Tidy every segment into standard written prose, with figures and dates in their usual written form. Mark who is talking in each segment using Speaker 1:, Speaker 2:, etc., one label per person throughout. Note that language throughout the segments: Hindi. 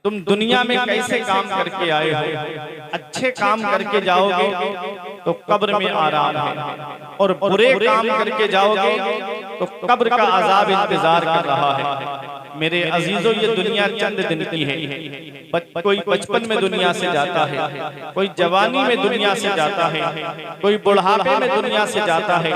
Speaker 1: तुम दुनिया में कैसे काम करके आए हो, अच्छे काम करके जाओगे तो कब्र में आराम है, और बुरे काम करके जाओगे तो कब्र का अजाब इंतजार कर रहा है। मेरे अजीजों, ये दुनिया चंद दिन की है। कोई बचपन में दुनिया से जाता है, कोई जवानी में दुनिया से जाता है, कोई बुढ़ापे में दुनिया से जाता है।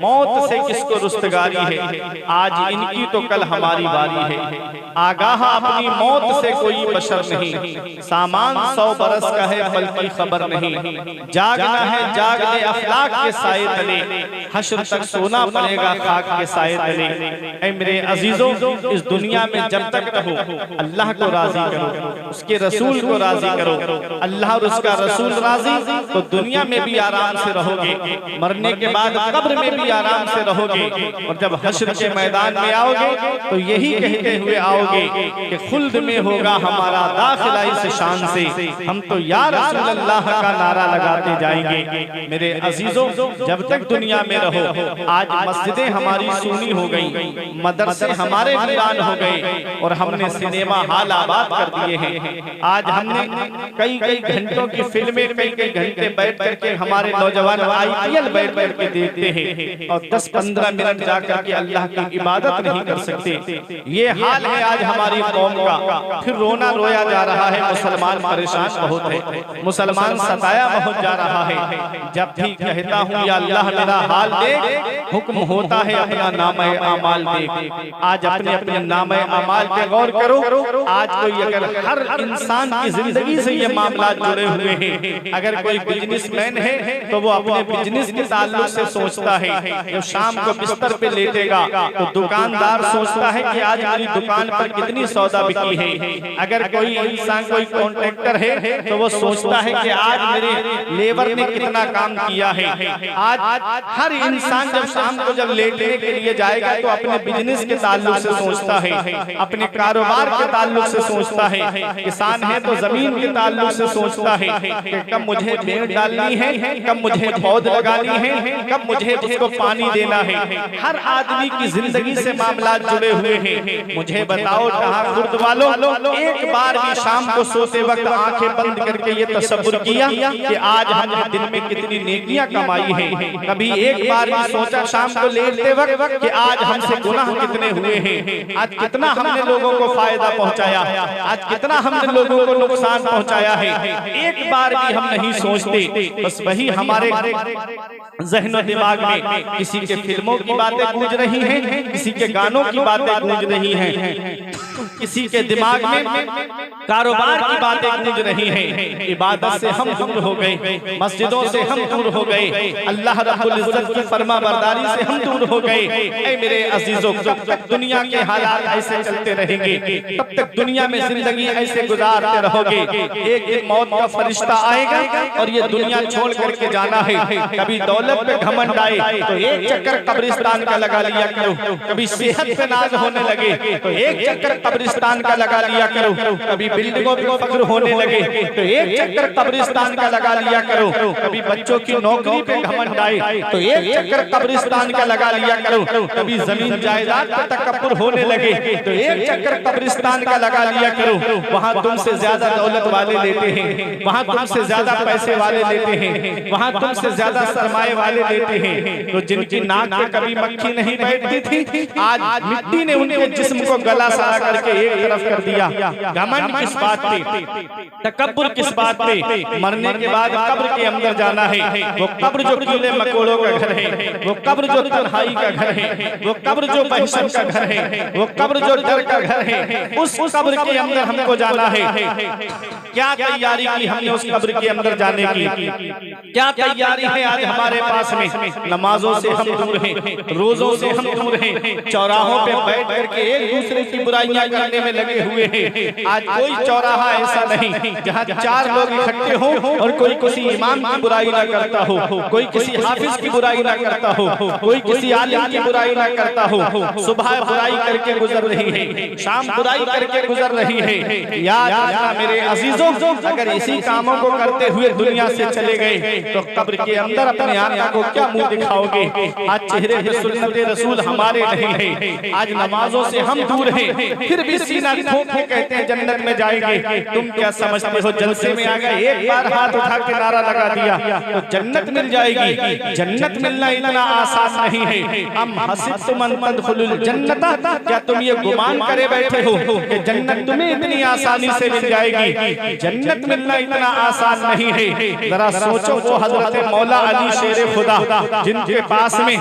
Speaker 1: मौत से किसको रुस्तगारी है, आज इनकी तो कल हमारी बारी है। आगाह अपनी मौत से कोई बशर नहीं, सामान 100 बरस का है पल की खबर नहीं। जागना है जाग ले अफलाक के साए तले, हश्र तक सोना पड़ेगा खाक के साए तले। ऐ मेरे अजीजों, इस दुनिया में जब तक रहो अल्लाह को राजी करो, उसके रसूल को राजी करो। अल्लाह और उसका रसूल राजी तो दुनिया में भी आराम से रहोगे, मरने के बाद कब्र में भी आराम से रहोगे, और जब हश्र के मैदान में आओगे तो यही कहते हुए आओगे कि खुल्द में होगा हमारा दाखिला इस शान से, हम तो या रसूल अल्लाह का नारा लगाते जाएंगे। मेरे अजीजों, जब तक दुनिया में रहो, आज मस्जिदें हमारी सूनी हो गई, मदरसे हमारे वीरान हो गए, और हमने सिनेमा हॉल आबाद कर दिए हैं। आज हमने कई कई घंटों की फिल्में कई कई घंटे बैठ करके हमारे नौजवान IPL बैठ बैठ के देखते हैं, और 10-15 मिनट जाकर के अल्लाह की इबादत नहीं कर सकते। ये हाल है आज हमारी कौम का। फिर रोना रोया जा रहा है, मुसलमान परेशान बहुत है, मुसलमान सताया बहुत जा रहा है। जब भी कहता हूँ या अल्लाह मेरा हाल देख, हुक्म होता है अपना नामे अमाल देख। आज अपने अपने नामे अमाल पे गौर करो। आज कोई अगर हर इंसान की जिंदगी से ये मामला जुड़े हुए हैं, अगर कोई बिजनेसमैन है तो वो अपने बिजनेस के ताल्लुक से सोचता है। जब शाम को बिस्तर पे लेटेगा तो दुकानदार सोचता है कि आज मेरी दुकान पर कितनी सौदा बिकी है। अगर कोई इंसान कोई कॉन्ट्रैक्टर है तो वो सोचता है कि आज मेरे लेबर ने कितना काम किया है। आज हर इंसान जब शाम को जब लेटने के लिए जाएगा तो अपने बिजनेस के ताल्लुक से सोचता है, अपने कारोबार के ताल्लुक से सोचता है। किसान है तो जमीन के ताल्लुक से सोचता है कि कब मुझे पेड़ डालनी है, कब मुझे पौध लगानी है, कब मुझे उसको पानी देना है। हर आदमी की जिंदगी से मामला जुड़े हुए हैं। मुझे बताओ कहाँ खुर्द वालों, एक बार भी शाम को सोते वक्त आंखें बंद करके ये तसव्वुर किया कि आज हमने दिन में कितनी नेकियां कमाई हैं? कभी एक बार भी सोचा शाम को लेटते वक्त कि आज हमसे गुनाह कितने हुए हैं, आज कितना हमने लोगों को फायदा पहुंचाया, आज कितना हमने लोगों को नुकसान पहुंचाया है? एक बार भी हम नहीं सोचते। बस वही हमारे ज़हन दिमाग में किसी के फिल्मों की बातें गूंज रही हैं, किसी के गानों की बातें गूंज रही हैं, किसी के दिमाग में कारोबार की बातें गूंज रही हैं। इबादत से हम दूर हो गए, मस्जिदों से हम दूर हो गए, अल्लाह रब्बुल इज्जत की फरमाबरदारी से हम दूर हो गए। ऐ मेरे अजीजों, जब तक दुनिया के हालात ऐसे चलते रहेंगे, तब तक दुनिया में जिंदगी ऐसे गुजारते रहोगे। एक दिन मौत का फरिश्ता आएगा और ये दुनिया छोड़ करके जाना है। कभी दौलत पे घमंड आए तो एक चक्कर कब्रिस्तान का लगा लिया करो, कभी सेहत पे नाज होने लगे तो एक चक्कर कब्रिस्तान का लगा लिया करो, कभी बिल्डिंगों पे फख्र होने लगे तो एक चक्कर कब्रिस्तान का लगा लिया करो, कभी बच्चों की नौकरी पे घमंड आए तो एक चक्कर कब्रिस्तान का लगा लिया करो, कभी जमीन जायदाद पे तकब्बुर होने लगे तो एक चक्कर कब्रिस्तान का लगा लिया करो। वहाँ तुमसे ज्यादा दौलत वाले लेते हैं, वहाँ तुमसे ज्यादा पैसे वाले लेते हैं, वहाँ तुमसे ज्यादा सरमाए वाले लेते हैं। तो जिनकी नाक पे कभी मक्खी नहीं बैठती थी, आज मिट्टी ने उनके जिस्म को गला सारा करके एक तरफ कर दिया। घमंड किस बात पे, तकब्बुर किस बात पे? मरने के बाद कब्र के अंदर जाना है। वो कब्र जो कीड़े मकोड़ों का घर है, वो कब्र जो तन्हाई का घर है, वो कब्र जो बहशत का घर है, वो कब्र जो डर का घर है, उस कब्र के अंदर हमको जाना है। क्या तैयारी की हमने उस कब्र के अंदर जाने की? क्या तैयारी है आज हमारे पास में? नमाजों से हम दूर हैं, रोजों से हम दूर हैं, चौराहों पे बैठ करके एक दूसरे की बुराइयां करने में लगे हुए हैं। आज कोई चौराहा ऐसा नहीं जहाँ 4 लोग इकट्ठे हों और कोई किसी इमाम की बुराई ना करता हो, कोई किसी हाफिज की बुराई ना करता हो, कोई किसी आलिम की बुराई ना करता हो। सुबह बुराई करके गुजर रही है, शाम बुराई करके गुजर रही है। याद रखना मेरे अजीजों, अगर इसी कामों को करते हुए दुनिया से चले गए तो कब्र के अंदर अपने आका को क्या मुंह दिखाओगे? आज चेहरे पे सुन्नत रसूल हमारे नहीं है, आज नमाजों से हम दूर हैं, फिर भी सीना ठोक के कहते हैं जन्नत में जाएंगे। तुम क्या समझते हो जलसे में आ गए, एक बार हाथ उठा के नारा लगा दिया तो जन्नत मिल जाएगी। जन्नत मिलना इतना आसान नहीं है। हम हसिबतुम अन तदखुलुल जन्नता, क्या तुम ये गुमान करे बैठे हो कि जन्नत तुम्हें इतनी आसानी से मिल जाएगी? जन्नत मिलना इतना आसान नहीं है। जरा सोचो, वो हजरत मौला अली शेर खुदा जिनके पास में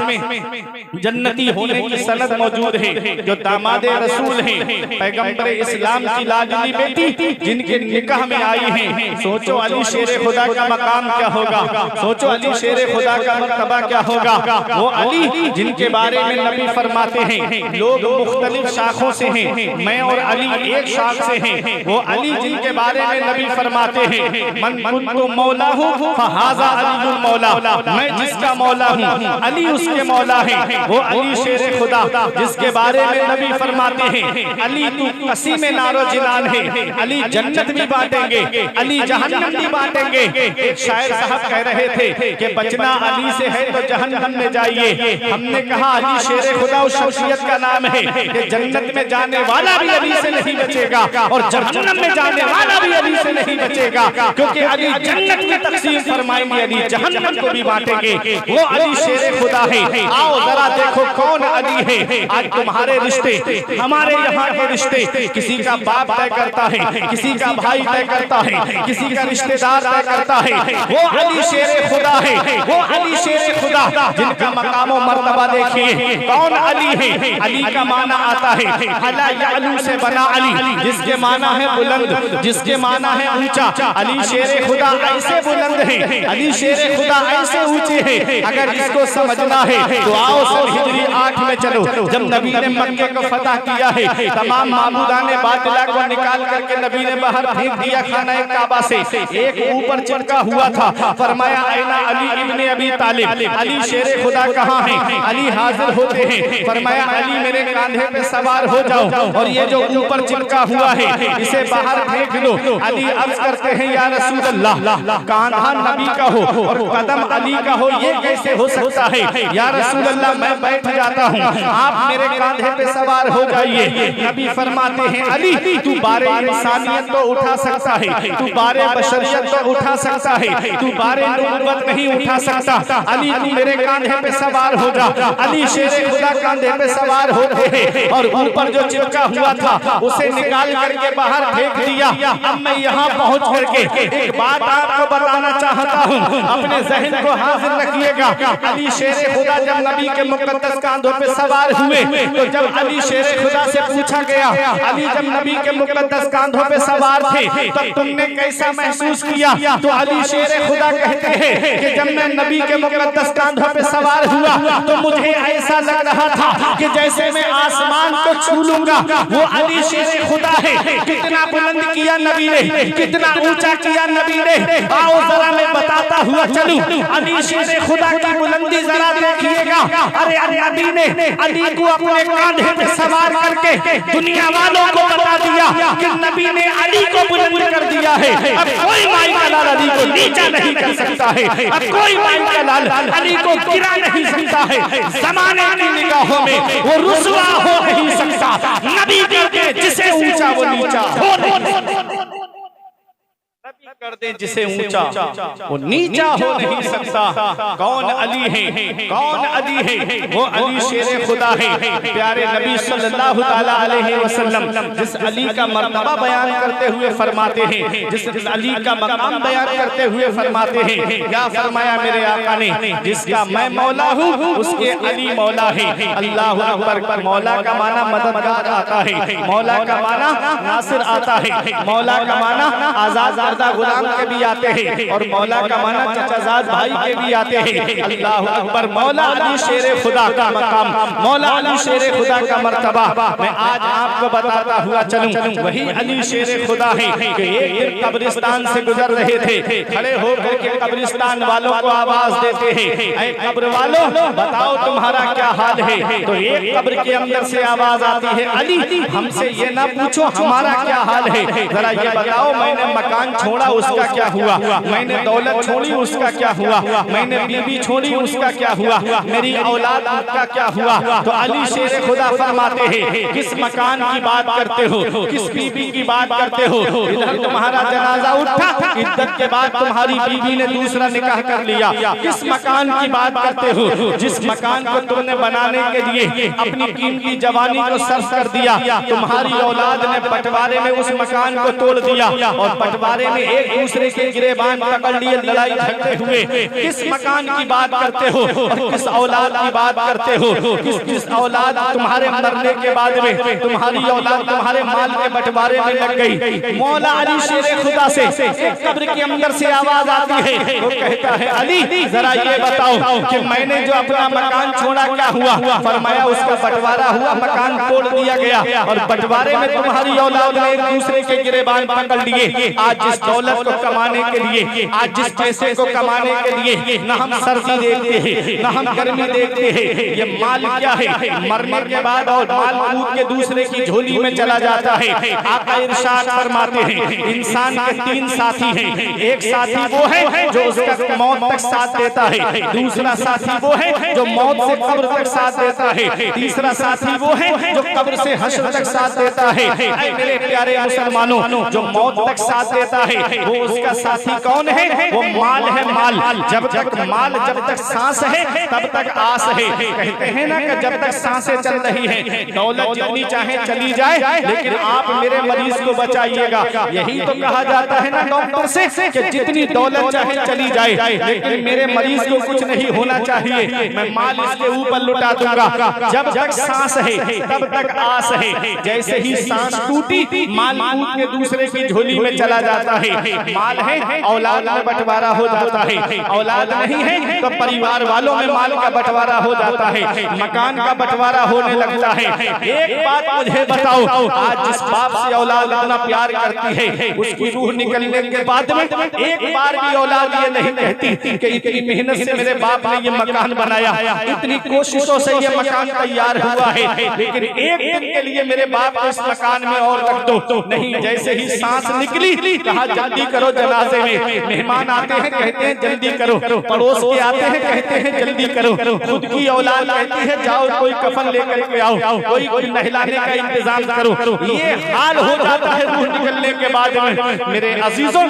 Speaker 1: जन्नती होने की सनद मौजूद है, जो दामादे रसूल हैं, पैगंबर इस्लाम की लाडली बेटी जिनके निकाह में आई हैं। सोचो अली शेर खुदा का मकाम क्या होगा, सोचो अली शेर खुदा का मर्तबा क्या होगा। वो अली जिनके बारे में नबी फरमाते हैं लोग मुख्तलिफ शाखों से हैं, मैं और अली एक शाख से हैं। वो अली जिनके बारे में नबी फरमाते हैं मन कुन्तु मौलाहु फहाज़ा अलीयुल मौला, मैं जिसका मौला हूँ अली उसके मौला है। वो अली शेर खुदा जिसके बारे में नबी फरमाते हैं अली तू कसीम नारो जिनान है, अली जन्नत भी बांटेंगे, अली जहन्नम भी बांटेंगे। एक शायर साहब कह रहे थे कि बचना अली से है तो जहन्नम में जाइए। हमने कहा अली शेर खुदा उस शख्सियत का नाम है कि जन्नत में जाने वाला भी अली से नहीं बचेगा और जहन्नम में जाने वाला भी अली से नहीं बचेगा, क्योंकि अली जन्नत में तकसीम फरमाएंगे, अली जहन्नम को भी बांटेंगे। वो अली शेर खुदा है। आओ जरा देखो कौन अली है। आज तुम्हारे रिश्ते, हमारे यहाँ के रिश्ते, किसी का बाप तय करता है, किसी का भाई तय करता है, किसी का रिश्तेदार तय करता है। वो अली शेर खुदा है, वो अली शेर खुदा जिनका मकाम और मर्तबा देखिए। कौन अली है? अली का माना आता है अला यालू से बना अली, जिसके माना है बुलंद, जिसके माना है ऊंचा। अली शेर खुदा ऐसे बुलंद है, अली शेर खुदा ऐसे ऊंचे है। अगर इसको समझना है तो आओ सन हिजरी 8 में चलो, जब नबी ने मक्के को फतह किया है, तमाम माबूदाने बातिला को निकाल करके नबी ने बाहर फेंक दिया खाना काबा से। एक ऊपर चिपका हुआ था, फरमाया ऐना अली इब्ने अबी तालिब, अली शेर खुदा कहाँ है? अली हाजिर होते हैं। फरमाया अली मेरे कांधे पे सवार हो जाओ और ये जो ऊपर चिपका हुआ है इसे बाहर फेंक दो। अली अर्ज करते हैं या रसूल अल्लाह, कांधा नबी का हो और कदम अली का हो, ये कैसे हो सकता है? या रसूल अल्लाह मैं बैठ जाता हूँ, आप मेरे कांधे पे सवार हो जाइए। नबी फरमाते हैं अली तू बारे इंसानियत तो उठा सकता है, तू बारे बशरियत तो उठा सकता है, तू बारे नबूवत नहीं उठा सकता। अली तू मेरे कांधे पे सवार हो जा। अली शेर खुदा कांधे पे सवार होते हैं और ऊपर जो चिपका हुआ था उसे निकाल करके बाहर फेंक दिया। अब मैं यहाँ पहुँच करके एक बात आपको बताना चाहता हूँ, अपने जहन को हाजिर रखिएगा। अली शेर खुदा जब नबी के मुकद्दस कांधों पे सवार हुए तो जब अली शेर खुदा से पूछा गया अली जब नबी के मुकद्दस कांधों पे सवार थे तब तुमने कैसा महसूस किया? तो अली शेर खुदा कहते हैं कि जब मैं नबी के मुकद्दस कांधों पे सवार हुआ तो मुझे ऐसा लग रहा था कि जैसे मैं आसमान को छू लूंगा। वो अली शेर खुदा है। कितना बुलंद किया नबी ने, कितना ऊंचा किया नबी ने। आओ जरा मैं बताता हुआ चलूं, अली शेर खुदा की बुलंदी जरा देखिएगा। अरे नबी ने अली को अपने कांधे पे सवार करके दुनिया वालों को बता दिया कि नबी ने अली को बुलंद कर दिया है। अब कोई माई का लाल अली को नीचा नहीं कर सकता है, अब कोई माई का लाल अली को गिरा नहीं सकता है। जमाने की निगाहों में वो रुसवा हो नहीं सकता। नबी कहते जिसे ऊंचा वो नीचा हो नहीं कर दे, जिसे ऊंचा वो नीचा हो नहीं सकता। कौन अली है? कौन अली है? वो अली शेर खुदा है। प्यारे नबी सल्लल्लाहु अलैहि वसल्लम जिस अली का मर्तबा बयान करते हुए फरमाते हैं, जिस अली का मकाम बयान करते हुए फरमाते हैं, क्या फरमाया मेरे आका ने? जिसका मैं मौला हूँ उसके अली मौला है। अल्लाहु अकबर। मौला का माना मददगार आता है, मौला का माना नासिर आता है, मौला का माना आजाद गुलाम के भी आते हैं और मौला का माना चचाजाद भाई के भी आते हैं। अल्लाह अकबर। मौला अली शेर खुदा का मकाम, मौला अली शेर खुदा का मर्तबा मैं आज आपको बताता हुआ चलूं। वही अली शेर खुदा है कि एक दिन कब्रिस्तान से गुजर रहे थे, खड़े होकर के कब्रिस्तान वालों को आवाज देते हैं, ऐ कब्र वालों बताओ तुम्हारा क्या हाल है? तो एक कब्र के अंदर से आवाज आती है, अली हमसे ये ना पूछो हमारा क्या हाल है, जरा ये बताओ मैंने मकान छोड़ छोड़ा उसका क्या हुआ, मैंने दौलत छोड़ी उसका क्या हुआ, मैंने बीवी छोड़ी उसका क्या हुआ, मेरी औलाद का क्या हुआ। तो अली शेर खुदा फरमाते हैं किस मकान की बात करते हो, किस बीबी की बात करते हो। इधर तुम्हारा जनाजा उठा, इद्दत के बाद तुम्हारी बीवी ने दूसरा निकाह कर लिया। किस मकान की बात करते हो, जिस मकान को तुमने बनाने के लिए अपनी कीमती जवानी को सर्फ कर दिया, तुम्हारी औलाद ने बंटवारे में उस मकान को तोड़ दिया और बंटवारे में एक दूसरे के गिरेबान पकड़ लिए, लड़ाई झगड़े हुए। किस मकान की बात करते हो और किस औलाद की बात करते हो, किस औलाद तुम्हारे मरने के बाद में तुम्हारी औलाद तुम्हारे माल के बंटवारे में लग गई। मौला अली शेर खुदा से एक कब्र के अंदर से आवाज आती है, वो कहता है अली जरा ये बताओ कि मैंने जो अपना मकान छोड़ा क्या हुआ। फरमाया उसका बंटवारा हुआ, मकान तोड़ दिया गया और बंटवारे में तुम्हारी औलाद ने एक दूसरे के गिरेबान पकड़ लिए। आज जिस दौलत को कमाने के लिए, आज जिस पैसे को कमाने के लिए न हम सर्दी देखते हैं न हम गर्मी देखते हैं, ये माल क्या है, मरने के बाद और माल कूद के दूसरे की झोली में चला जाता है। आका इरशाद फरमाते हैं इंसान के तीन साथी हैं, एक साथी वो है जो उसका मौत तक साथ देता है, दूसरा साथी वो है जो मौत से कब्र तक साथ देता है, तीसरा साथी वो है जो कब्र से हश्र तक साथ देता है। मेरे प्यारे मुसलमानों, जो मौत तक साथ देता है वो उसका साथी कौन है, वो माल है। माल जब तक सांस है तब तक आस है। कहते हैं ना कि जब तक सांसें चल रही है दौलत जितनी चाहे चली जाए, लेकिन आप मेरे मरीज को बचाइएगा। यही तो कहा जाता है ना डॉक्टर से कि जितनी दौलत चाहे चली जाए, लेकिन मेरे मरीज को कुछ नहीं होना चाहिए, मैं माल इसके ऊपर लुटा दूंगा। जब तक सांस है तब तक आस है। जैसे ही सांस टूटी माल कूद के दूसरे की झोली में चला जाता है। माल है औलाद में बंटवारा हो जाता है, औलाद नहीं है तो परिवार वालों में माल का बंटवारा हो जाता है, मकान का बंटवारा होने लगता है। एक बात मुझे बताओ, आज जिस बाप से औलाद इतना प्यार करती है उसकी रूह निकलने के बाद में एक बार भी औलाद ये नहीं कहती कि इतनी मेहनत से मेरे बाप ने ये मकान बनाया, इतनी कोशिशों से ये मकान तैयार हुआ है, लेकिन एक दिन के लिए मेरे बाप को इस मकान में और रख दो। नहीं, जैसे ही सांस निकली कहा जल्दी करो, जनाजे में मेहमान आते हैं कहते हैं जल्दी करो, पड़ोस के आते हैं कहते हैं जल्दी करो, खुद की औलाद कहती है जाओ कोई कफन लेकर के आओ, कोई नहलाने का इंतजाम करो। ये हाल हो जाता है रूह निकलने के बाद में। मेरे अजीजों,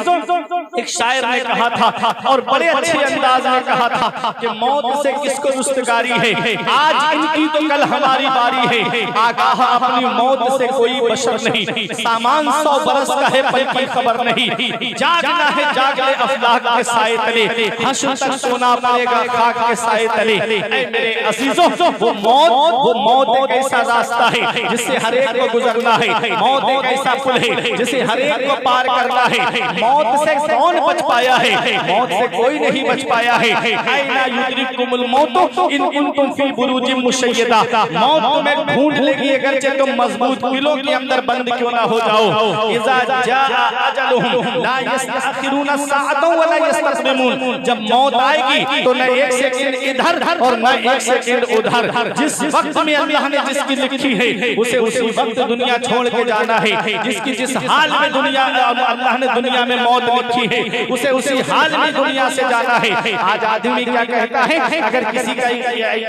Speaker 1: एक शायर ने कहा था और बड़े अच्छे अंदाज में कहा था कि मौत से किसको रुस्तगारी है, आज इनकी तो कल हमारी बारी है। आगाह अपनी मौत से कोई बशर नहीं, सामान 100 बरस का है पल की खबर नहीं। जागना है जाग ले अफलाक के साए तले, हश्र तक सोना पड़ेगा खाक के साए तले। मेरे अजीजों, वो मौत एक ऐसा रास्ता है जिससे हर एक को गुजरना है। मौत एक ऐसा पुल है जिसे हर एक को पार करना है। मौत से कौन बच पाया है, मौत से कोई नहीं बच पाया है। ऐना युद्रिकुमुल मौत इन कुंतुम फी बुरूजिम मुशय्यदा, मौत तुम्हें ढूंढ लेगी अगरचे तुम मजबूत किलों के अंदर बंद क्यों ना हो जाओ। इज़ा जाआ अजलुहुम ला यस्तअखिरून साअतन वला यस्तक़दिमून, जब मौत आएगी तो न एक सेकंड इधर और न एक सेकंड उधर। जिस वक्त में अल्लाह ने जिसकी लिखी है उसे उसी वक्त दुनिया छोड़ के जाना है। जिसकी जिस हाल में दुनिया अल्लाह ने दुनिया में मौत लिखी है उसे उसी हाल में दुनिया से जाना है। आज आदमी क्या कहता है, अगर किसी का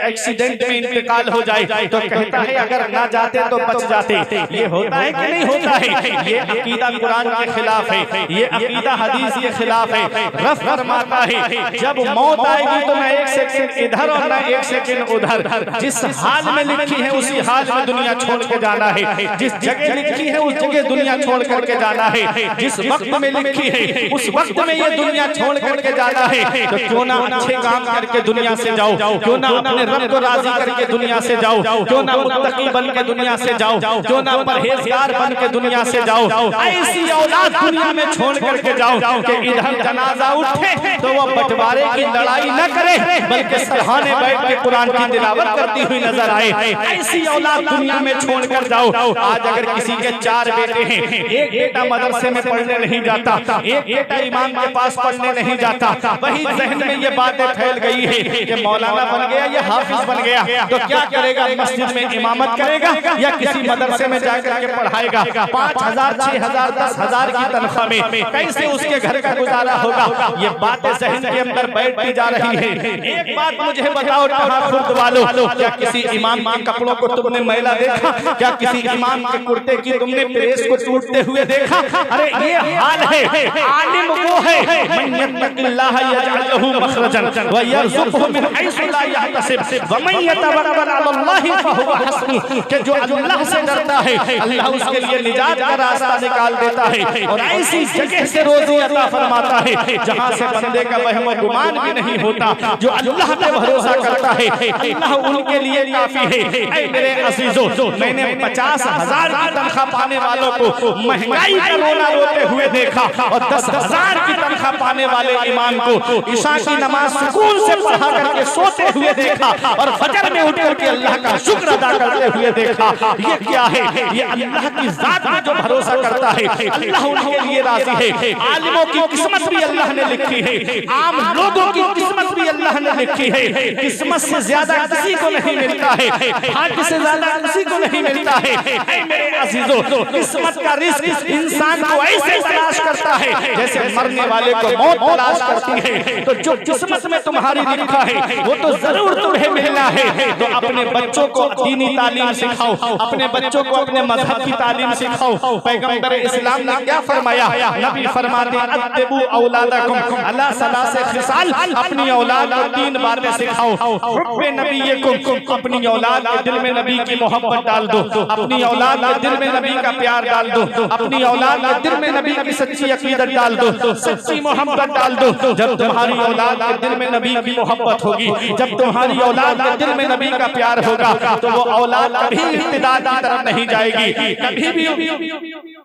Speaker 1: एक्सीडेंट में इंतकाल हो जाए तो कहता है अगर ना जाते तो बच जाते। ये होता है कि नहीं होता है? ये अकीदा कुरान के खिलाफ है, ये अकीदा हदीस के खिलाफ है। रब फरमाता है जब मौत आएगी तो न एक सेकंड इधर और न एक सेकंड उधर। जिस हाल में लिखी है उसी हाल में दुनिया छोड़ के जाना है। जिस जगह लिखी है उस जगह दुनिया छोड़ करके जाना है। जिस वक्त में लिखी है उस वक्त में ये दुनिया छोड़ करके जाना है। तो क्यों ना अच्छे काम करके दुनिया से जाओ, क्यों ना अपने रब को राजी करके दुनिया से जाओ, क्यों ना मुत्तकी बन के दुनिया से जाओ, क्यों ना परहेजगार बन के दुनिया से जाओ। ऐसी औलाद दुनिया में छोड़ करके जाओ कि इधर जनाजा उठे तो वो बंटवारे की लड़ाई न करे बल्कि सरहाने बैठ के कुरान की तिलावत करती हुई नजर आए। ऐसी औलाद दुनिया में छोड़ कर जाओ। आज अगर किसी के 4 बेटे हैं, एक बेटा मदरसे में पढ़ने नहीं जाता, एक बेटा इमाम के पास पढ़ने नहीं जाता, वही जहन में ये बातें फैल गई है कि मौलाना बन गया या हाफिज बन गया तो क्या करेगा, मस्जिद में इमामत करेगा या किसी मदरसे में जाकर के पढ़ाएगा। 5,000, 6,000, 10,000 की तनख्वाह में कैसे उसके घर का गुजारा होगा, ये बातें ज़हन के अंदर बैठती जा रही है। एक बात मुझे बताओ टहा खुर्द वालों, क्या किसी इमाम के कपड़ों को तुमने मैला देखा? क्या किसी इमाम के कुर्ते की तुमने प्रेस को टूटते हुए देखा? अरे ये हाल है, आलिम वो है मन यत्तकिल्लाह यजअल लहू मखरजन व यरज़ुक़हु मिन हैसु ला यहतसिब व मन यतवक्कल अलल्लाहि फहुव हस्बुह, कि जो अल्लाह से डरता है अल्लाह उसके लिए निजात का रास्ता निकाल देता है और ऐसी जगह से रोजी अता फरमाता है जहां से बंदे का वहम गुमान भी नहीं होता। जो अल्लाह पे भरोसा करता है अल्लाह उनके लिए काफी है। ऐ मेरे अजीजों, मैंने 50,000 की तनख्वाह पाने वालों को महंगाई का रोना रोते हुए देखा और 10,000 की तनख्वाह पाने वाले इमाम को ईशा की नमाज सुकून से पढ़ा करके सोते हुए देखा और फजर में उठ करके अल्लाह का शुक्र अदा करते हुए देखा। ये क्या है? ये अल्लाह की जात में जो भरोसा करता है अल्लाह उनके लिए राजी है। आलिमों की किस्मत भी अल्लाह ने लिखी है, आम लोगों की किस्मत भी अल्लाह ने लिखी है। किस्मत से ज्यादा किसी को नहीं मिलता है, भाग्य से ज्यादा किसी को नहीं मिलता है। ऐ मेरे अजीजों, किस्मत का रिस्क इंसान को ऐसे तलाश करता है जैसे मरने वाले को मौत तलाश करती है। तो जो किस्मत में तुम्हारी लिखा है वो तो जरूर तुम्हें मिलना है। तो अपने बच्चों को दीनी तालीम सिखाओ, अपने बच्चों को अपने मजहब की तालीम सिखाओ। पैगंबर इस्लाम ने क्या फरमाया? नबी फरमाते अद्दिबू औलादकुम अला सलासे खिसाल, अपनी औलाद को 3 बातें सिखाओ। हुब्बे नबीयकुम, अपनी औलाद के दिल में नबी की मोहब्बत डाल दो, अपनी औलाद के दिल में नबी का प्यार डाल दो, अपनी औलाद के दिल में नबी की सच्ची अकीदत डाल दो, सच्ची मोहब्बत डाल दो। जब तुम्हारी औलाद के दिल में नबी की मोहब्बत होगी, जब तुम्हारी औलाद के दिल में नबी का प्यार होगा, तो वो औलाद कभी इब्तिदात की तरफ नहीं जाएगी, कभी भी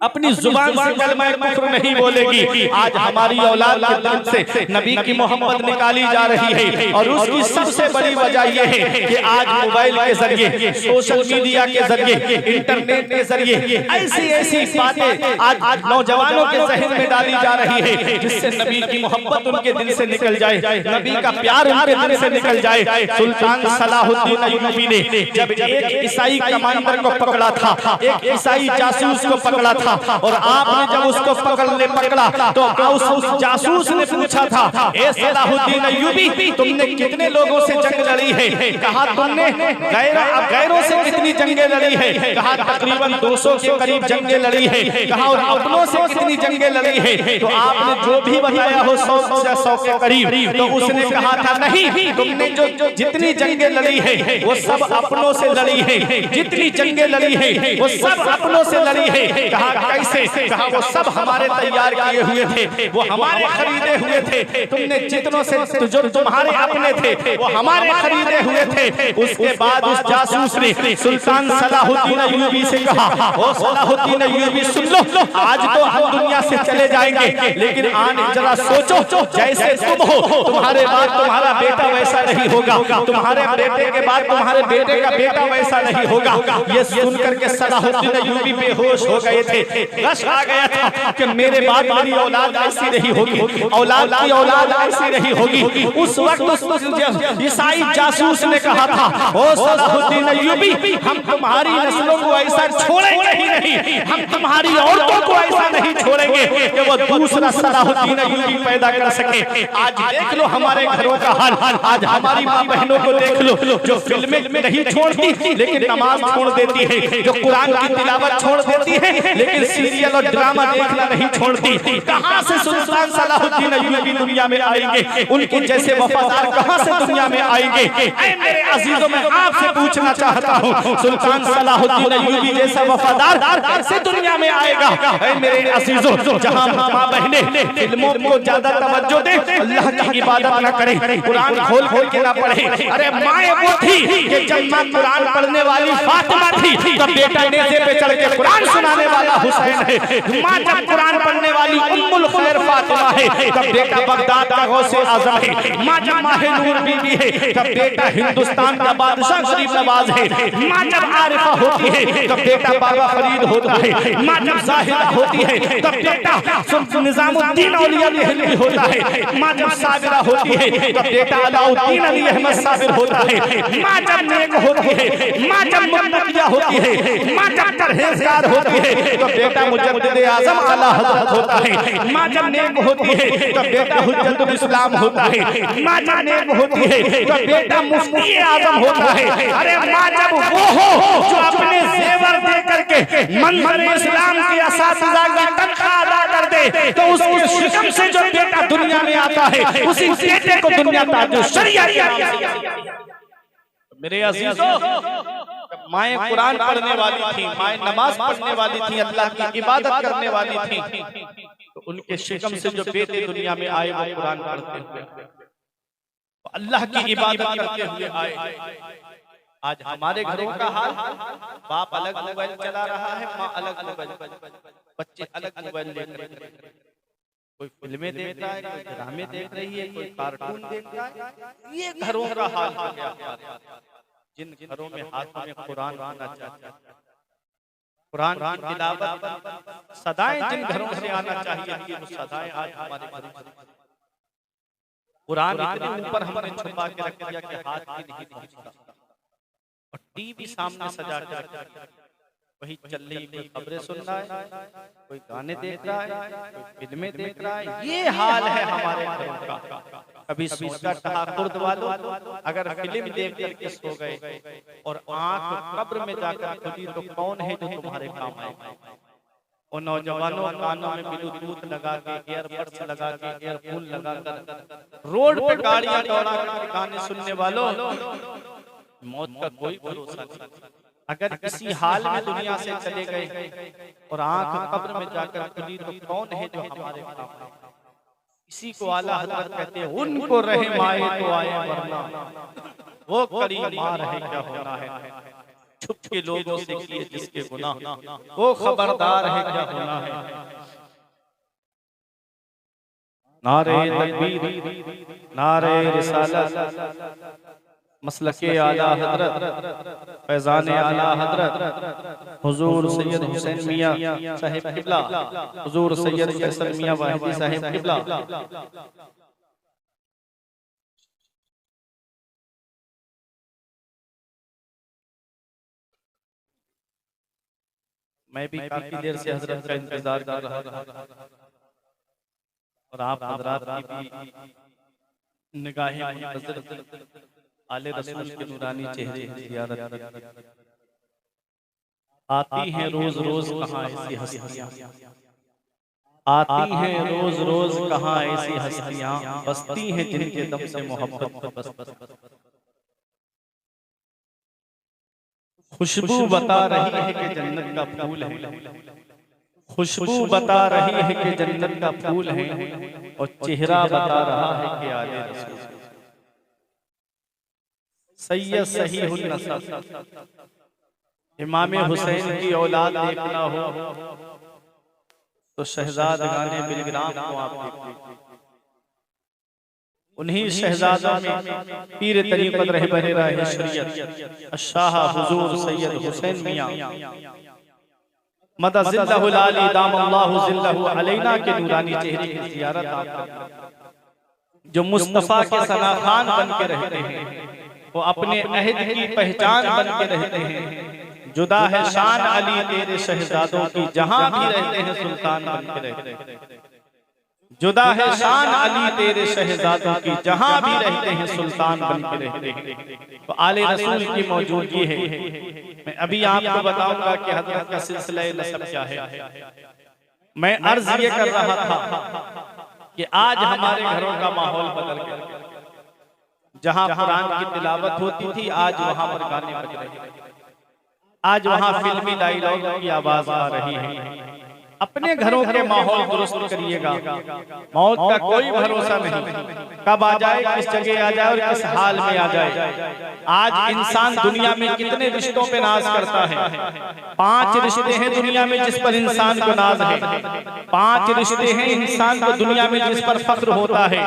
Speaker 1: अपनी जुबान से कलमा कुफ्र नहीं बोलेगी। आज हमारी औलाद के दिल से नबी की मोहब्बत निकाली जा रही है और उसकी सबसे बड़ी वजह यह है कि आज मोबाइल के जरिए, सोशल मीडिया के जरिए, इंटरनेट के जरिए ऐसी ऐसी बातें आज नौजवानों के जहन में डाली जा रही है जिससे नबी की मोहब्बत उनके दिल से निकल जाए, नबी का प्यार उनके दिल से निकल जाए। सुल्तान सलाहुद्दीन अय्यूबी ने जब एक ईसाई कमांडर को पकड़ा था, एक ईसाई जासूस को पकड़ा था और आपने जब उसको पकड़ा तो उस जासूस ने पूछा था, ए सलाहुद्दीन अय्यूबी, तुमने कितने लोगों से जंग लड़ी है? कहा तुमने गैरों से कितनी जंगें लड़ी है? कहा तकरीबन 200 के करीब जंगें लड़ी है। कहा और अपनों से कितनी जंगें लड़ी है? तो आपने जो भी बताया हो 100 के करीब, तो उसने कहा था नहीं, तुमने जो जितनी जंगें लड़ी है वो सब अपनों से लड़ी है, जितनी जंगें लड़ी है वो सब अपनों से लड़ी है। कहा कैसे? कहा वो सब हमारे तैयार किए हुए थे, वो हमारे खरीदे हुए थे, तुमने जितनों से जो तुम्हारे अपने थे वो हमारे खरीदे हुए थे। उसके बाद उस जासूस ने सुल्तान सलाहुद्दीन अय्यूबी से कहा, ओ सलाहुद्दीन अय्यूबी सुन लो, आज तो हम दुनिया से चले जाएंगे, लेकिन आज जरा सोचो, जैसे तुम हो तुम्हारे बाद तुम्हारा बेटा वैसा नहीं होगा, तुम्हारे बेटे के बाद तुम्हारे बेटे का बेटा वैसा नहीं होगा। ये सुन करके सलाहुद्दीन अय्यूबी बेहोश हो गए थे। रश आ गया था कि मेरे बाद मेरी औलाद ऐसी नहीं होगी, औलाद की औलाद ऐसी नहीं होगी। उस वक्त उस ईसाई जासूस ने कहा था, ओ सलाहुद्दीन अय्यूबी, हम तुम्हारी नस्लों को ऐसा छोड़ेंगे ही नहीं, हम तुम्हारी औरतों को ऐसा नहीं छोड़ेंगे कि वो दूसरा सलाहुद्दीन अय्यूबी पैदा कर सके। आज देख लो हमारे घरों का हाल, आज हमारी माँ बहनों को देख लो, जो फिल्में नहीं छोड़ती लेकिन नमाज छोड़ देती है, जो कुरान की तिलावत छोड़ देती है लेकिन सीरियल और ड्रामा देखना नहीं छोड़ती। कहां से सुल्तान सलाहुद्दीन अय्यूबी दुनिया में आएंगे? उनके जैसे वफादार कहां से दुनिया में आएंगे? ऐ मेरे अजीजों, मैं आपसे पूछना चाहता हूं, सुल्तान सलाहुद्दीन अय्यूबी जैसा वफादार कैसे दुनिया में आएगा? ऐ मेरे अजीजों, जहां मां बहनें फिल्मों को ज्यादा तवज्जो दे, अल्लाह की इबादत ना करें, कुरान खोल खोल के ना पढ़े। अरे माए वो थी कि जब मां कुरान पढ़ने वाली फातिमा थी, तब बेटा नेज़े पे चढ़ के कुरान सुनाने वाला हुसैन है। मां जब कुरान पढ़ने वाली उम्मुल खैर फातिमा है, तब बेटा बगदाद का गौसे आजम है। मां जब माहे नूर बीबी है, तब बेटा हिंदुस्तान का बादशाह गरीब नवाज है। मां जब आरिफा होती है, तब बेटा बाबा फरीद होता है। मां जब जाहिदा होती है, तब बेटा निजामुद्दीन औलिया देहलवी होता है, माँ जब साबिरा होती है तो बेटा अलाउद्दीन अली अहमद साबिर होता है, माँ जब नेक होती है, माँ जब मुत्तकिया होती है, माँ जब परहेजगार होती है तो बेटा मुजद्दिद आज़म आला हज़रत होता है, माँ जब नेक होती है तो बेटा हुज्जतुल इस्लाम होता है, माँ जब नेक होती है तो बेटा मुफ्ती आज़म होता है। अरे माँ जब वो हो जो अपने जेवर दे करके मंजर इस्लाम के असातिज़ा की तनख्वाह अदा कर दे तो उसके शिकम से जो बेटा दुनिया में आता है उसी बेटे को दुनिया ताजो शरियत। मेरे अजीजों, माएँ कुरान पढ़ने वाली थी, माएँ नमाज पढ़ने वाली थी, अल्लाह की इबादत करने वाली थी, तो उनके शिकम से जो बेटे दुनिया में आए वो कुरान पढ़ते हुए, अल्लाह की इबादत करते हुए आए। आज हमारे घरों का हाल, बाप अलग मोबाइल चला रहा है, माँ अलग मोबाइल, बच्चे अलग मोबाइल लेकर, कोई फिल्में देख रहा है, कोई ड्रामे देख रही है, कोई कार्टून देख रहा है। ये घरों का हाल हो गया। जिन घरों में हाथों में कुरान आना चाहिए, कुरान की तिलावत सदाएं जिन घरों से आना चाहिए, ये वो सदाएं आज हमारे घरों से कुरान इतने ऊपर हमने छुपा के रख दिया कि हाथ भी नहीं दिखता, और टीवी सामने सजा के रख दिया, वही चल रही, कोई खबरें सुन रहा है, कोई गाने देख रहा है, कोई फिल्में देख रहा है। ये हाल है हमारे घरों का। कभी सोचा तहाकुर्द वालों, अगर फिल्म देख करके सो गए और आंख कब्र में जाकर खुली तो कौन है जो तुम्हारे काम आएगा? और नौजवानों कानों में ब्लूटूथ लगा के, एयरबड्स लगा के, एयरफोन लगा कर रोड पर गाड़ियां दौड़ा कर गाने सुनने वालों, मौत का कोई भरोसा नहीं। अगर किसी हाल में दुनिया से चले गए और आंख कब्र में जाकर खुली तो कौन है जो हमारे काम आएगा? इसी को आला हज़रत कहते हैं, उनको रहम आए तो आए, वरना वो करीम आ रहे क्या होना है। छुप के लोगों से किए जिसके गुनाह, वो खबरदार है क्या होना है। नारे तकबीर, नारे रिसालत, मसलके आला हज़रत, फैज़ान आला हज़रत हुजूर सैयद हुसैन मियां साहिब किबला, हुजूर सैयद फैसल मियां वाहिदी साहिब किबला। मैं भी काफी देर से हजरत का इंतजार कर रहा था और आप हजरात की भी निगाहें आले रसूल के नूरानी चेहरे की ज़ियारत आती हैं रोज रोज कहाँ ऐसी हस्तियां, आती हैं रोज रोज कहाँ ऐसी हस्तियां, बसती हैं जिनके दम से मोहब्बत बस बस। खुशबू बता रही है कि जन्नत का फूल है, खुशबू बता रही है कि जन्नत का फूल है, और चेहरा बता रहा है कि आले रसूल। सैयद सहीहुन नसब, इमाम हुसैन की औलाद देखना हो तो शहजादगाने बिलग्राम को आप देखिए। उन्हीं शहजादों में पीर तरीक़त रहबरे राह शरीयत शाह हुजूर सैयद हुसैन मियां मदज़िल्लहुल आली दामल्लाहु ज़िल्लहु अलैना के नूरानी चेहरे की ज़ियारत आप करें, जो मुस्तफ़ा के सनाखान बन के रहते हैं, वो अपने अहद की पहचान बन के रहते हैं। जुदा है शान अली तेरे शहजादों की, जहां भी रहते हैं सुल्तान बन के रहते हैं। जुदा है शान अली तेरे शहजादों की, जहां भी रहते हैं सुल्तान बन के रहते हैं। तो आले रसूल की मौजूदगी है। मैं अभी आपको बताऊंगा कि हज़रत का सिलसिला नसब क्या है। मैं अर्ज ये कर रहा था कि आज हमारे घरों का माहौल बदल गया। जहां कुरान की तिलावत होती थी, आज वहां पर गाने बज रहे हैं, आज वहां फिल्मी डायलॉग की आवाज आ रही है। अपने घरों के माहौल दुरुस्त करिएगा, मौत का कोई भरोसा नहीं, कब आ जाए, किस जगह आ जाए और किस हाल में आ जाए। आज इंसान दुनिया में कितने रिश्तों पे नाज करता है। 5 रिश्ते हैं दुनिया में जिस पर इंसान को नाज है, 5 रिश्ते हैं इंसान को दुनिया में जिस पर फख्र होता है।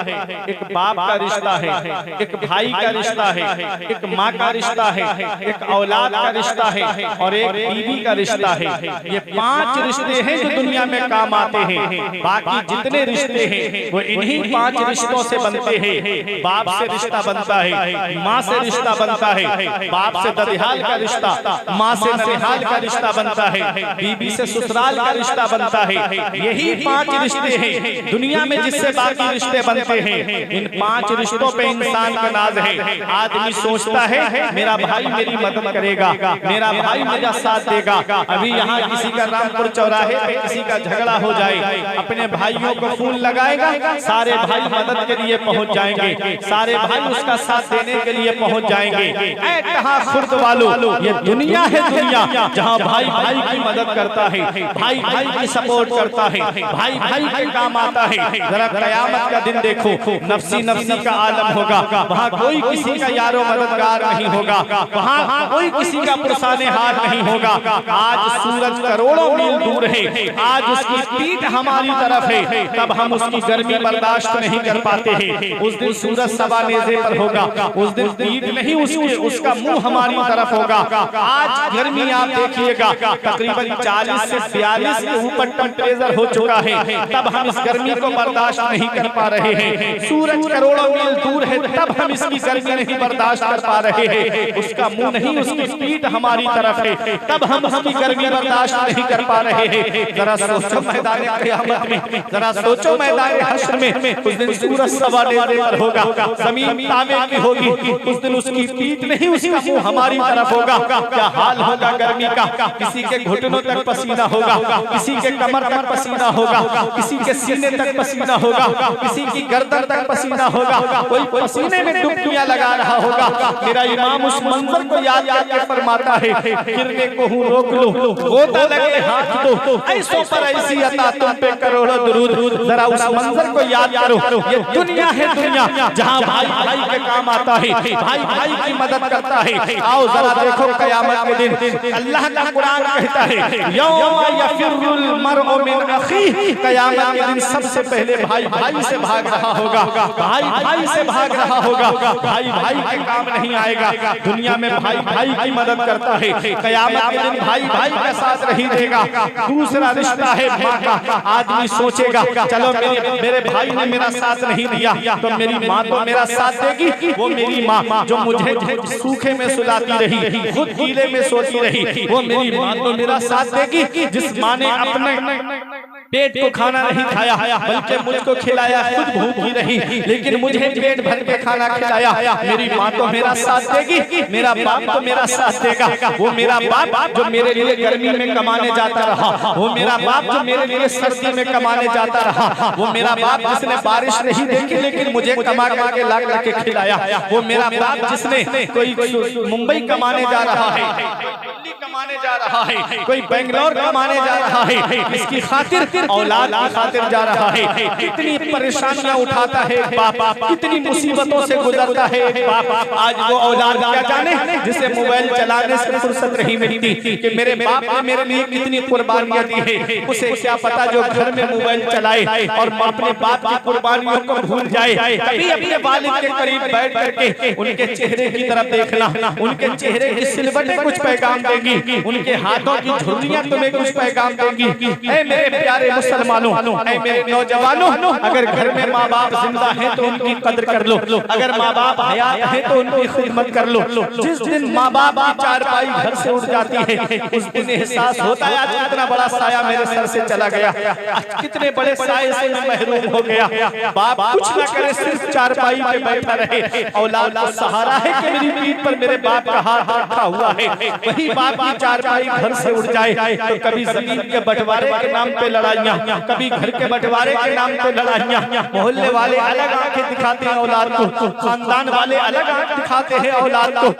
Speaker 1: एक बाप का रिश्ता है, एक भाई का रिश्ता है, एक माँ का रिश्ता है, एक औलाद का रिश्ता है और एक बीवी का रिश्ता है। ये 5 रिश्ते हैं जो दुनिया में काम आते हैं। बाकी जितने रिश्ते हैं वो इन्हीं 5 रिश्तों से बनते हैं। बाप से रिश्ता बनता है, माँ से रिश्ता बनता है, बाप से ददिहाल का रिश्ता, माँ से ननिहाल का रिश्ता बनता है, बीबी से ससुराल का रिश्ता बनता है। यही 5 रिश्ते हैं दुनिया में जिससे बाकी रिश्ते बनते हैं। इन 5 रिश्तों पे इंसान का नाज है। आदमी सोचता है मेरा भाई मेरी मदद करेगा, मेरा भाई मेरा साथ देगा। अभी यहाँ किसी का रामपुर चौराहे पे किसी का झगड़ा हो जाए, अपने भाइयों को फोन लगाएगा, सारे भाई मदद के लिए पहुंच जाएंगे, सारे भाई उसका साथ देने के लिए पहुंच जाएंगे। ऐ कहा खुर्द वालों, ये दुनिया है दुनिया जहाँ भाई भाई की मदद करता है, भाई भाई की सपोर्ट करता है, भाई भाई के काम आता है। जरा कयामत का दिन देखो, नफ्सी नफ्सी का आलम होगा। वहाँ कोई किसी का यारो मददगार नहीं होगा, वहाँ कोई किसी का पुरसाने हाथ नहीं होगा। आज सूरज करोड़ों मील दूर है, आज उसकी पीठ हमारी तरफ है, तब हम उसकी गर्मी बर्दाश्त नहीं कर पाते हैं। उस दिन सूरज सवा नेज़े पर होगा, उस दिन पीठ नहीं उसका मुंह हमारी तरफ होगा। आज गर्मी आप देखिएगा तकरीबन 40 से 42 के ऊपर टेम्परेचर हो चुका है, तब हम इस गर्मी को बर्दाश्त नहीं कर पा रहे हैं। सूरज करोड़ों मील दूर है, तब हम इसकी गर्मी नहीं बर्दाश्त कर पा रहे हैं। उसका मुंह नहीं उसकी पीठ हमारी तरफ है, तब हम उसकी गर्मी बर्दाश्त नहीं कर पा रहे हैं। जरा सोचो मैदान क़यामत में, जरा सोचो मैदान हश्र में, उस दिन सूरज सवा नेज़े पर होगा, ज़मीन तांबे की होगी, उस दिन उसकी पीठ नहीं उसका मुंह हमारी तरफ होगा। क्या हाल होगा गर्मी का, किसी के घुटनों तक पसीना होगा, किसी के कमर तक पसीना होगा, किसी के सीने तक पसीना होगा, किसी की गर्दन तक पसीना होगा, कोई पसीने में डुबकियां लगा रहा होगा। मेरा इमाम उस मंजर को याद करके फरमाता है, गिरने को हूँ रोक लो, गोता लगे हाथ दो, ऐसों पर ऐसी अता तुम पे करोड़ों दुरूद। जरा उस मंजर को याद करो, ये दुनिया है दुनिया जहाँ भाई भाई के काम आता है, भाई भाई की मदद करता है। आओ जरा देखो कयामत के दिन अल्लाह का कुरान कहता है, यौम यफिरुल मरउ मिन अखीह, कयामत के दिन सबसे पहले भाई भाई से भाग रहा होगा, भाई भाई से भाग रहा होगा, भाई भाई के काम नहीं आएगा। दुनिया में भाई भाई की मदद करता है, कयामत के दिन भाई भाई का साथ नहीं देगा। दूसरा रिश्ता है माँ का। आदमी सोचेगा चलो मेरे भाई ने मेरा साथ नहीं दिया तो मेरी माँ तो मेरा साथ देगी। वो मेरी माँ जो मुझे सूखे में सुलाती रही, खुद गीले में सोती रही, वो मेरी माँ तो मेरा साथ देगी। जिस माँ ने अपने पेट को खाना नहीं खाया बल्कि मुझको खिलाया, खुद भूखी रही लेकिन मुझे पेट भर के खाना खिलाया, मेरी माँ तो मेरा साथ देगी, मेरा बाप तो मेरा साथ देगा। वो मेरा बाप जो मेरे लिए गर्मी में कमाने जाता रहा, वो मेरा बाप जो मेरे लिए सर्दी में कमाने जाता रहा, वो मेरा बाप जिसने बारिश नहीं देखी लेकिन मुझे कमा के ला करके खिलाया, वो मेरा बाप जिसने कोई मुंबई कमाने जा रहा है, दिल्ली कमाने जा रहा है, कोई बेंगलोर कमाने जा रहा है, इसकी खातिर औलाद की खातिर जा रहा है। कितनी परेशानियां उठाता है बाप, कितनी मुसीबतों से गुजरता है बाप। आज वो औलाद क्या जाने जिसे मोबाइल चलाने से फुर्सत नहीं मिलती कि मेरे बाप ने मेरे लिए कितनी कुर्बानियां दी है। उसे क्या पता जो घर में मोबाइल चलाए और अपने बाप की कुर्बानियों को भूल जाए। कभी अपने वालिद के करीब बैठ करके उनके चेहरे की तरफ देखना, उनके चेहरे की सिलवटें कुछ पैगाम देंगी, उनके हाथों की झुर्रियां तुम्हें कुछ पैगाम देंगी। ऐ मेरे प्यारे मुसलमानों, ऐ मेरे नौजवानों, अगर घर में माँ बाप जिंदा हैं तो उनकी कदर कर लो, अगर माँ बाप हयात हैं तो उनकी खिदमत कर लो। जिस दिन माँ बाप की चारपाई घर से उठ जाती है उस दिन एहसास होता है आज कितना बड़ा साया मेरे सर से चला गया, आज कितने बड़े साये से मैं महरूम हो गया। बाप कुछ न करे, सिर्फ चारपाई पे बैठा रहे, औलाद का सहारा है कि मेरी पीठ पर मेरे बाप का हाथ रखा हुआ है। वही बाप की चारपाई घर से उठ जाए तो कभी जमीन के बंटवारे के नाम पे लड़ाइयाँ, कभी घर के बंटवारे के नाम पे लड़ाइयाँ, मोहल्ले वाले अलग आंखें दिखाते हैं औलाद को, खानदान वाले अलग आंख दिखाते हैं औलाद को।